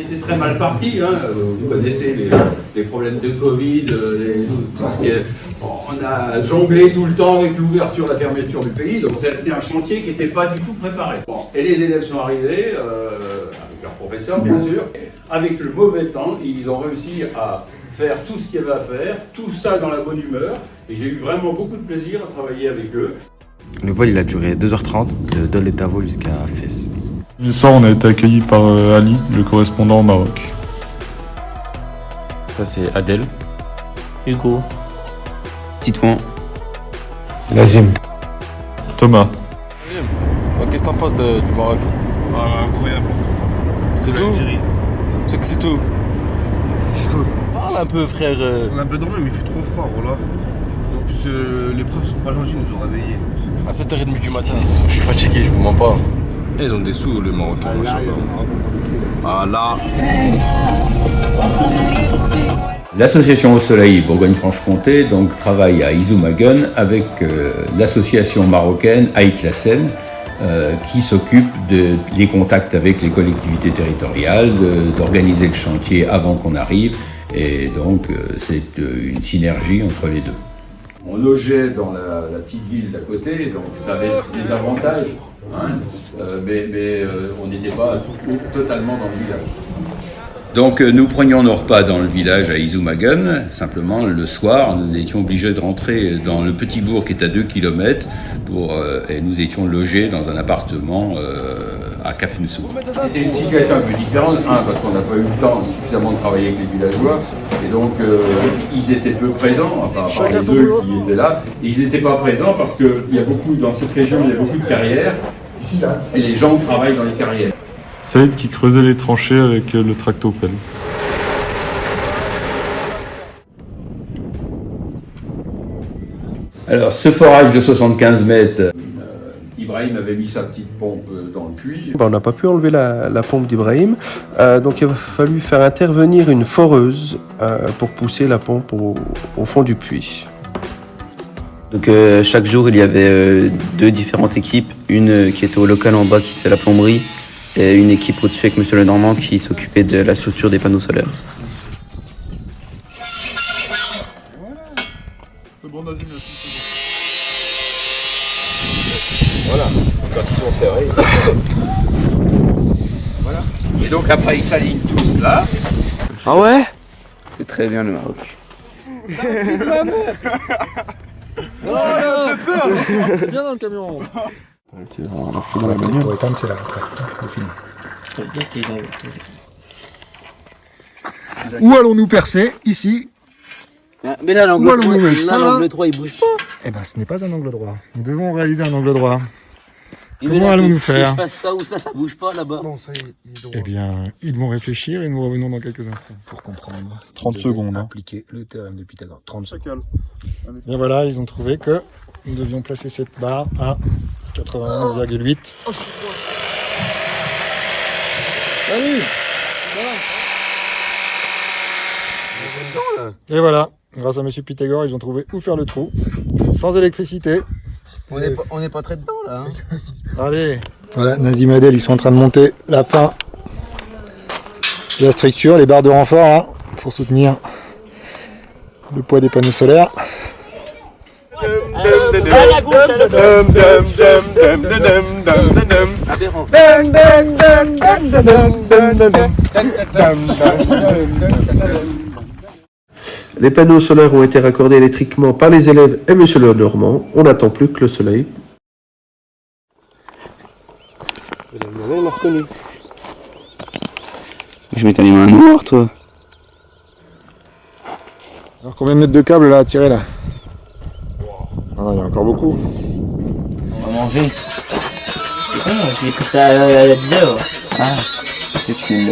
était très mal parti, hein. Vous connaissez les problèmes de Covid, tout ce qui est... On a jonglé tout le temps avec l'ouverture et la fermeture du pays, donc c'était un chantier qui n'était pas du tout préparé. Bon. Et les élèves sont arrivés, avec leurs professeurs bien sûr, avec le mauvais temps, ils ont réussi à faire tout ce qu'il y avait à faire, tout ça dans la bonne humeur, et j'ai eu vraiment beaucoup de plaisir à travailler avec eux. Le vol il a duré 2h30 de Dol et Tavo jusqu'à Fès. Ce soir on a été accueillis par Ali, le correspondant au Maroc. Ça c'est Adèle. Hugo. Titouan. Nazim. Thomas. Qu'est-ce que t'en penses du Maroc? Incroyable. C'est tout? C'est que c'est tout. Jusqu'au... Parle un peu frère. On a un peu dormi mais il fait trop froid, voilà. En plus les profs sont pas gentils, ils nous ont réveillés. À 7h30 du matin. Je suis fatigué, je vous mens pas. Et ils ont des sous les Marocains, machallah. Ah là. L'association Au Soleil Bourgogne-Franche-Comté donc travaille à Izumaguen avec l'association marocaine Aït Lassen qui s'occupe des contacts avec les collectivités territoriales, d'organiser le chantier avant qu'on arrive, et donc c'est une synergie entre les deux. On logeait dans la petite ville d'à côté, donc ça avait des avantages, hein, mais on n'était pas totalement dans le village. Donc nous prenions nos repas dans le village à Izumaguen, simplement le soir nous étions obligés de rentrer dans le petit bourg qui est à 2 km et nous étions logés dans un appartement à Kafensou. C'était une situation un peu différente, parce qu'on n'a pas eu le temps suffisamment de travailler avec les villageois, et donc ils étaient peu présents, enfin à part les deux qui étaient là, et ils n'étaient pas présents parce qu'il y a beaucoup, dans cette région il y a beaucoup de carrières, et les gens travaillent dans les carrières. Saïd qui creusait les tranchées avec le tractopelle. Alors ce forage de 75 mètres, Ibrahim avait mis sa petite pompe dans le puits. On n'a pas pu enlever la pompe d'Ibrahim, donc il a fallu faire intervenir une foreuse pour pousser la pompe au fond du puits. Donc chaque jour il y avait 2 différentes équipes, une qui était au local en bas qui faisait la plomberie et une équipe au-dessus avec Monsieur Lenormand qui s'occupait de la structure des panneaux solaires. C'est bon Nazim, Voilà, quand ils sont ferrés. Voilà. Et donc après ils s'alignent tous là. Ah ouais? C'est très bien le Maroc. Oh là, ça fait peur. Viens dans le camion. C'est là, après. C'est fini. Où allons-nous percer? Ici? Mais là, l'angle 3, il bouge pas. Eh ben, ce n'est pas un angle droit. Nous devons réaliser un angle droit. Mais Comment là, allons-nous que faire? je fasse ça ou ça bouge pas là-bas. Bon, ça y est, il est droit. Eh bien, ils vont réfléchir et nous revenons dans quelques instants. Pour comprendre, 30 secondes. appliquer le théorème de Pythagore. 30 secondes. Bien voilà, ils ont trouvé que nous devions placer cette barre à 91,8. Et voilà, grâce à Monsieur Pythagore, ils ont trouvé où faire le trou, sans électricité. On n'est pas très dedans là. Allez. Voilà, Nazim et Adèle, ils sont en train de monter la fin de la structure, les barres de renfort hein, pour soutenir le poids des panneaux solaires. Les panneaux solaires ont été raccordés électriquement par les élèves et Monsieur Lenormand. On n'attend plus que le soleil. On l'a reconnu. Je mets ta main noire, toi. Alors combien de mètres de câble là à tirer là? Ah, il y a encore beaucoup. On va manger. J'ai pris ça il y a 10 heures. Ah, c'est cool.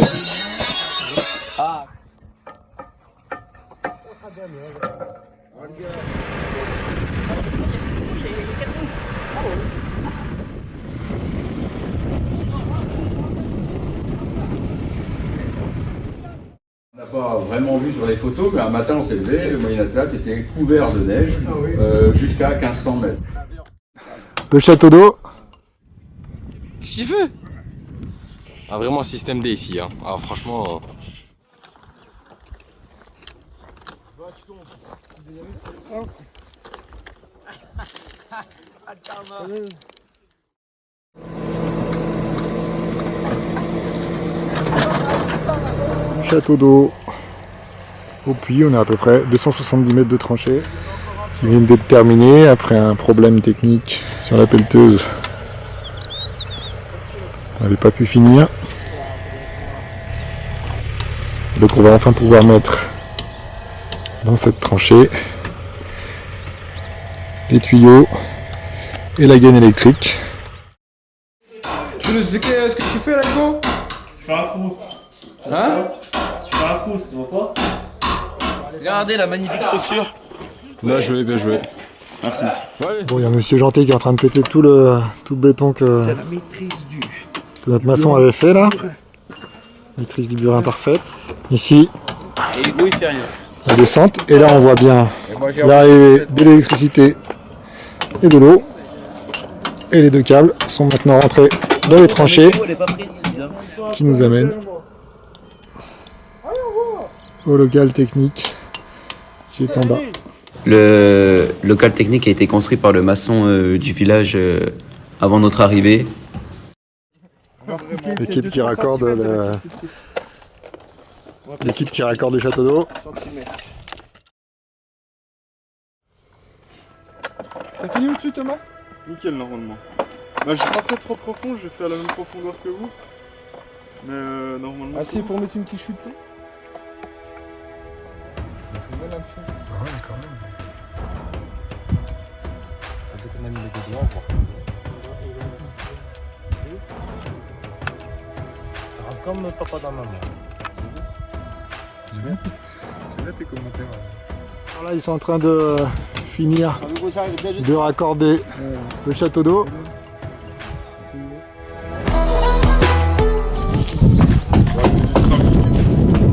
On n'a pas vraiment vu sur les photos, mais un matin on s'est levé, le Moyen Atlas était couvert de neige jusqu'à 1500 mètres. Le château d'eau. Qu'est-ce qu'il fait? Ah, vraiment système D ici. Hein. Ah, franchement. Château d'eau au puits, on a à peu près 270 mètres de tranchée qui viennent d'être terminés après un problème technique sur la pelleteuse. On n'avait pas pu finir. Donc on va enfin pouvoir mettre dans cette tranchée les tuyaux et la gaine électrique. Tu peux nous expliquer ce que tu fais là, Hugo? Je fais un trou. Hein? Je fais un trou, tu vois pas? Regardez la magnifique structure. Bien joué, bien joué. Merci. Bon, il y a Monsieur Gentil qui est en train de péter tout le béton que notre maçon avait fait là. Maîtrise du burin parfaite. Ici, Et Hugo il fait rien. la descente. Et là, on voit bien l'arrivée de l'électricité et de l'eau. Et les deux câbles sont maintenant rentrés dans les tranchées qui nous amènent au local technique qui est en bas. Le local technique a été construit par le maçon du village avant notre arrivée. L'équipe qui raccorde l'équipe qui raccorde le château d'eau. T'as fini au-dessus, Thomas? Nickel, normalement. Bah, j'ai pas fait trop profond, j'ai fait à la même profondeur que vous. Mais normalement. Assez pour mettre une quiche chute. Ça rentre comme papa dans ma main. J'ai bien tes commentaires. Alors là, ils sont en train de finir de raccorder le château d'eau.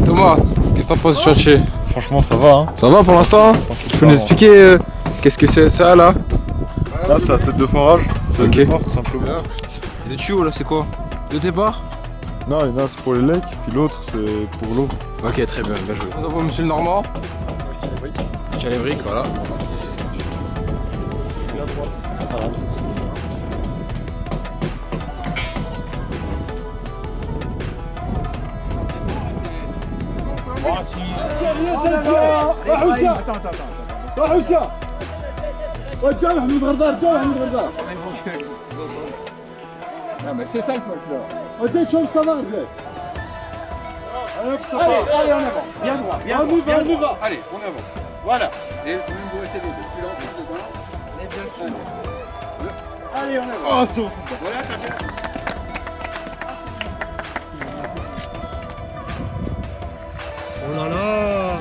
Thomas, qu'est-ce que t'en penses du chantier? Franchement, ça va. Hein. Ça va pour l'instant? Tu peux nous expliquer qu'est-ce que c'est ça là? Là, c'est la tête de forage. C'est Ok. le départ, tout simplement. Et des tuyaux là, c'est quoi? De départ? Non, il y en a un c'est pour les legs, puis l'autre c'est pour l'eau. Ok, très bien, bien joué. Nous avons monsieur le Normand. Je tiens les briques, voilà. Oh là là!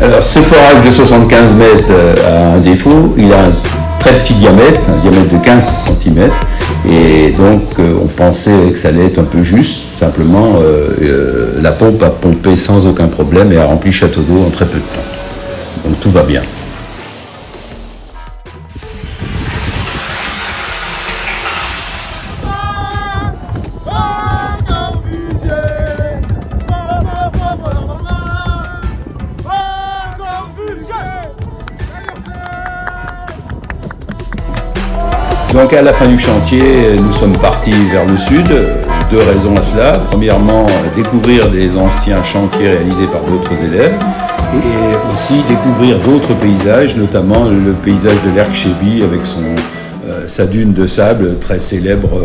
Alors, ce forage de 75 mètres a un défaut, il a un très petit diamètre, un diamètre de 15 cm, et donc on pensait que ça allait être un peu juste, simplement la pompe a pompé sans aucun problème et a rempli le château d'eau en très peu de temps. Donc tout va bien. Donc à la fin du chantier, nous sommes partis vers le sud. Deux raisons à cela. Premièrement, découvrir des anciens chantiers réalisés par d'autres élèves et aussi découvrir d'autres paysages, notamment le paysage de l'Erkchebi avec sa dune de sable très célèbre.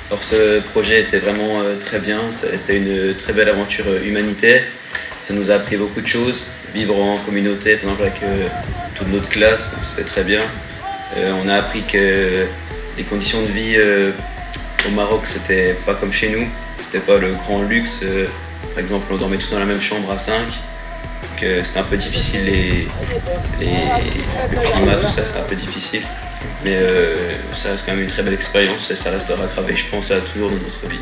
Alors ce projet était vraiment très bien, c'était une très belle aventure humanitaire. Ça nous a appris beaucoup de choses, vivre en communauté par exemple avec toute notre classe, c'était très bien. On a appris que les conditions de vie au Maroc c'était pas comme chez nous, c'était pas le grand luxe Par exemple, on dormait tous dans la même chambre à 5. Donc c'était un peu difficile, le climat, tout ça, c'était un peu difficile. Mais ça reste quand même une très belle expérience et ça restera gravé, je pense, à toujours dans notre vie.